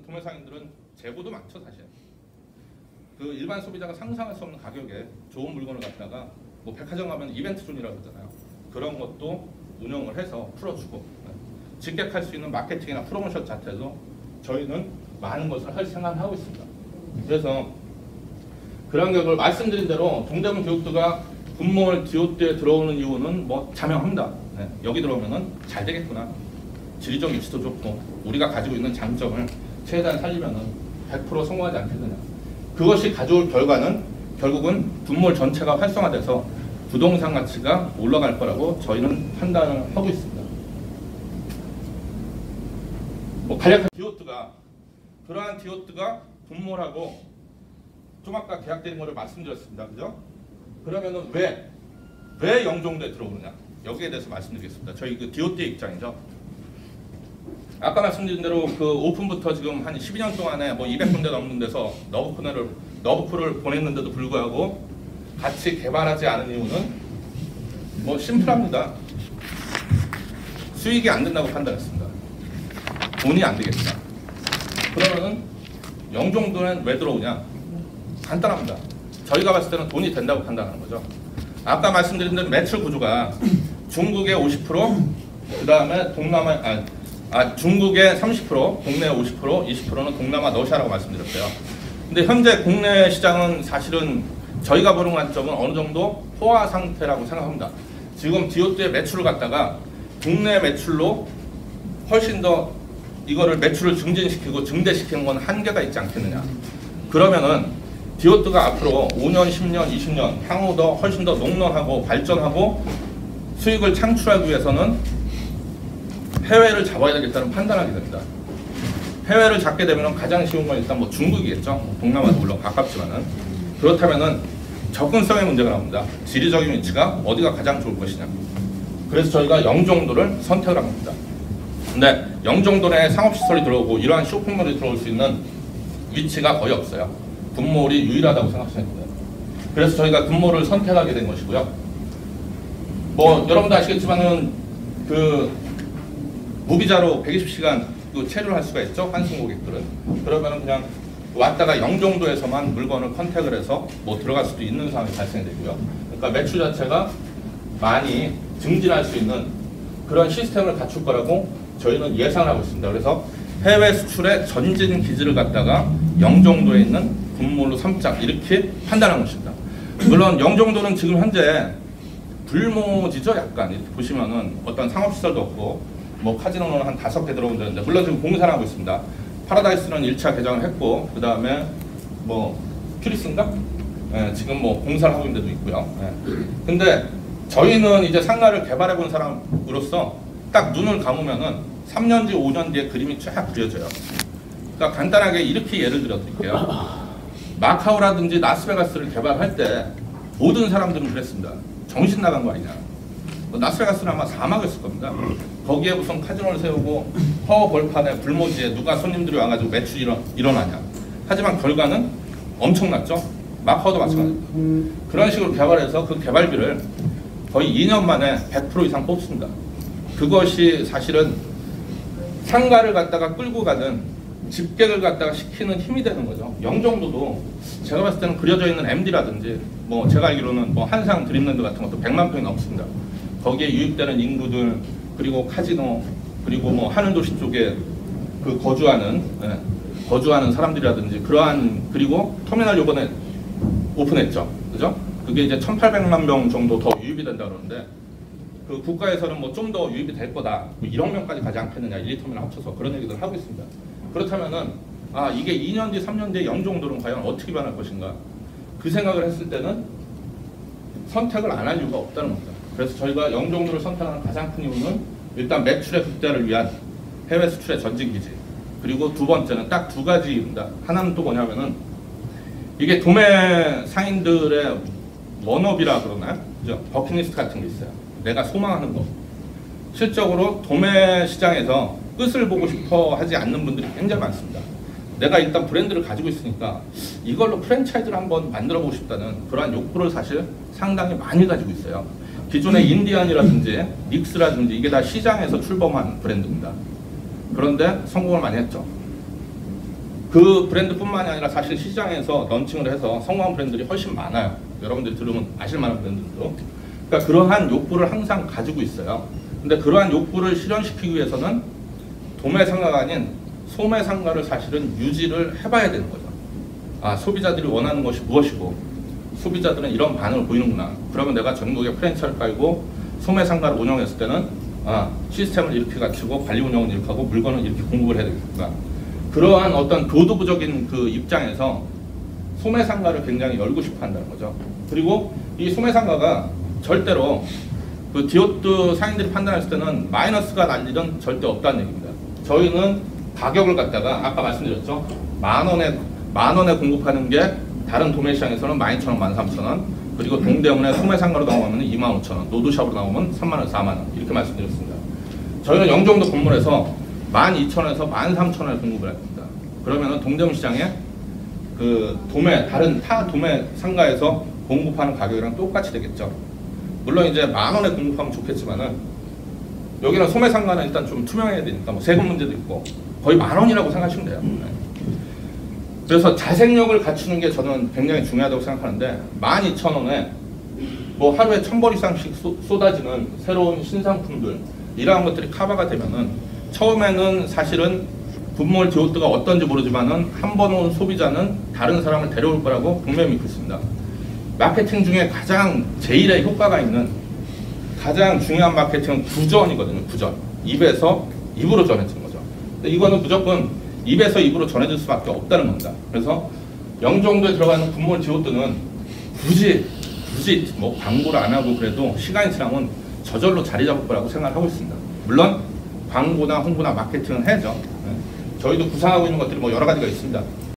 도매상인들은 재고도 많죠 사실. 그 일반 소비자가 상상할 수 없는 가격에 좋은 물건을 갖다가 뭐 백화점 가면 이벤트 존이라고 그러잖아요. 그런 것도 운영을 해서 풀어주고 직격할 수 있는 마케팅이나 프로모션 자체도 저희는 많은 것을 할 생각을 하고 있습니다. 그래서 그런 걸 말씀드린 대로 동대문 디오트가 굿몰 디오트에 들어오는 이유는 뭐 자명합니다. 여기 들어오면은 잘 되겠구나. 지리적 위치도 좋고 우리가 가지고 있는 장점을 최대한 살리면은 100% 성공하지 않겠느냐. 그것이 가져올 결과는 결국은 굿몰 전체가 활성화돼서 부동산 가치가 올라갈 거라고 저희는 판단을 하고 있습니다. 뭐 간략한 디오트가 그러한 디오트가 굿몰하고 좀 아까 계약된 거를 말씀드렸습니다. 그죠? 그러면은 왜 영종도에 들어오느냐? 여기에 대해서 말씀드리겠습니다. 저희 그 디오트의 입장이죠. 아까 말씀드린 대로 그 오픈부터 지금 한 12년 동안에 뭐 200군데 넘는 데서 너브쿨을 보냈는데도 불구하고 같이 개발하지 않은 이유는 뭐 심플합니다. 수익이 안 된다고 판단했습니다. 돈이 안 되겠다. 그러면은 영종도는 왜 들어오냐? 간단합니다. 저희가 봤을 때는 돈이 된다고 판단하는 거죠. 아까 말씀드린 대로 매출 구조가 중국의 50%, 그 다음에 중국의 30%, 국내 50%, 20%는 동남아 러시아라고 말씀드렸어요. 근데 현재 국내 시장은 사실은 저희가 보는 관점은 어느 정도 포화 상태라고 생각합니다. 지금 디오트의 매출을 갖다가 국내 매출로 훨씬 더 이거를 매출을 증진시키고 증대시키는 건 한계가 있지 않겠느냐. 그러면은 디오트가 앞으로 5년, 10년, 20년 향후 더 훨씬 더 농론하고 발전하고 수익을 창출하기 위해서는 해외를 잡아야 되겠다는 판단하게 됩니다. 해외를 잡게 되면 가장 쉬운 건 일단 뭐 중국이겠죠. 동남아도 물론 가깝지만은 그렇다면은 접근성의 문제가 나옵니다. 지리적인 위치가 어디가 가장 좋을 것이냐. 그래서 저희가 영종도를 선택을 합니다. 근데 영종도 내 상업시설이 들어오고 이러한 쇼핑몰이 들어올 수 있는 위치가 거의 없어요. 굿몰이 유일하다고 생각하시면 됩니다. 그래서 저희가 굿몰을 선택하게 된 것이고요. 뭐 여러분도 아시겠지만은 그 무비자로 120시간 그 체류를 할 수가 있죠. 환승 고객들은. 그러면은 그냥 왔다가 영종도에서만 물건을 컨택을 해서 뭐 들어갈 수도 있는 상황이 발생되고요. 그러니까 매출 자체가 많이 증진할 수 있는 그런 시스템을 갖출 거라고 저희는 예상하고 있습니다. 그래서 해외 수출의 전진 기지를 갖다가 영종도에 있는 굿몰로 삼자 이렇게 판단한 것입니다. 물론 영종도는 지금 현재 불모지죠. 약간 이렇게 보시면은 어떤 상업시설도 없고 뭐 카지노는 한 5개 들어온 데인데 물론 지금 공사를 하고 있습니다. 파라다이스는 1차 개장을 했고 그 다음에 뭐 큐리스인가? 예, 지금 뭐 공사를 하고 있는 데도 있고요. 예. 근데 저희는 이제 상가를 개발해 본 사람으로서 딱 눈을 감으면은 3년 뒤, 5년 뒤에 그림이 쫙 그려져요. 그러니까 간단하게 이렇게 예를 들어 드릴게요. 마카오라든지 라스베가스를 개발할 때 모든 사람들은 그랬습니다. 정신 나간 거 아니냐. 라스베가스는 아마 사막이었을 겁니다. 거기에 무슨 카지노를 세우고 허허 벌판에 불모지에 누가 손님들이 와가지고 매출이 일어나냐. 하지만 결과는 엄청났죠. 마카오도 마찬가지입니다. 그런 식으로 개발해서 그 개발비를 거의 2년 만에 100% 이상 뽑습니다. 그것이 사실은 상가를 갖다가 끌고 가는 집객을 갖다가 시키는 힘이 되는 거죠. 영종도도 제가 봤을 때는 그려져 있는 MD라든지 뭐 제가 알기로는 뭐 한상 드림랜드 같은 것도 100만 평이 넘습니다. 거기에 유입되는 인구들 그리고 카지노 그리고 뭐 하늘도시 쪽에 그 거주하는 사람들이라든지 그러한 그리고 터미널 요번에 오픈했죠. 그죠? 그게 이제 1,800만 명 정도 더 유입이 된다 그러는데 그 국가에서는 뭐 좀 더 유입이 될 거다. 뭐 1억 명까지 가지 않겠느냐. 1, 2터미널 합쳐서 그런 얘기들을 하고 있습니다. 그렇다면은 아 이게 2년 뒤, 3년 뒤에 영종도는 과연 어떻게 변할 것인가. 그 생각을 했을 때는 선택을 안 할 이유가 없다는 겁니다. 그래서 저희가 영종도를 선택하는 가장 큰 이유는 일단 매출의 극대화를 위한 해외 수출의 전진기지 그리고 두 번째는 딱 두 가지입니다. 하나는 또 뭐냐면은 이게 도매 상인들의 원업이라 그러나요? 그죠? 버킷리스트 같은 게 있어요. 내가 소망하는 거. 실적으로 도매 시장에서 끝을 보고 싶어 하지 않는 분들이 굉장히 많습니다. 내가 일단 브랜드를 가지고 있으니까 이걸로 프랜차이즈를 한번 만들어 보고 싶다는 그러한 욕구를 사실 상당히 많이 가지고 있어요. 기존의 인디안이라든지 닉스라든지 이게 다 시장에서 출범한 브랜드입니다. 그런데 성공을 많이 했죠. 그 브랜드뿐만이 아니라 사실 시장에서 런칭을 해서 성공한 브랜드들이 훨씬 많아요. 여러분들이 들으면 아실 만한 브랜드들도. 그러니까 그러한 욕구를 항상 가지고 있어요. 근데 그러한 욕구를 실현시키기 위해서는 도매상가가 아닌 소매상가를 사실은 유지를 해봐야 되는 거죠. 아, 소비자들이 원하는 것이 무엇이고 소비자들은 이런 반응을 보이는구나. 그러면 내가 전국에 프랜차이즈를 깔고 소매상가를 운영했을 때는 시스템을 이렇게 갖추고 관리 운영은 이렇게 하고 물건을 이렇게 공급을 해야 되겠구나. 그러한 어떤 교두부적인 그 입장에서 소매상가를 굉장히 열고 싶어 한다는 거죠. 그리고 이 소매상가가 절대로 그 디오트 상인들이 판단했을 때는 마이너스가 날 일은 절대 없다는 얘기입니다. 저희는 가격을 갖다가 아까 말씀드렸죠. 만 원에 공급하는 게 다른 도매 시장에서는 12,000원, 13,000원, 그리고 동대문에 소매상가로 나오면 25,000원, 노드샵으로 나오면 3만원, 4만원 이렇게 말씀드렸습니다. 저희는 영종도 건물에서 12,000원에서 13,000원에 공급을 합니다. 그러면은 동대문 시장에 그 다른 타 도매 상가에서 공급하는 가격이랑 똑같이 되겠죠. 물론 이제 만 원에 공급하면 좋겠지만은 여기는 소매 상가는 일단 좀 투명해야 되니까 뭐 세금 문제도 있고 거의 만 원이라고 생각하시면 돼요. 그래서 자생력을 갖추는 게 저는 굉장히 중요하다고 생각하는데 12,000원에 뭐 하루에 1,000벌 이상씩 쏟아지는 새로운 신상품들 이러한 것들이 커버가 되면은 처음에는 사실은 굿몰 디오트가 어떤지 모르지만은 한 번 온 소비자는 다른 사람을 데려올 거라고 분명히 믿고 있습니다. 마케팅 중에 가장 제일의 효과가 있는 가장 중요한 마케팅은 구전이거든요. 구전. 입에서 입으로 전해지는 거죠. 근데 이거는 무조건 입에서 입으로 전해질 수밖에 없다는 겁니다. 그래서 영종도에 들어가는 굿몰 디오트는 굳이 뭐 광고를 안 하고 그래도 시간이 지나면 저절로 자리 잡을 거라고 생각하고 있습니다. 물론 광고나 홍보나 마케팅은 해야죠. 저희도 구상하고 있는 것들이 뭐 여러 가지가 있습니다.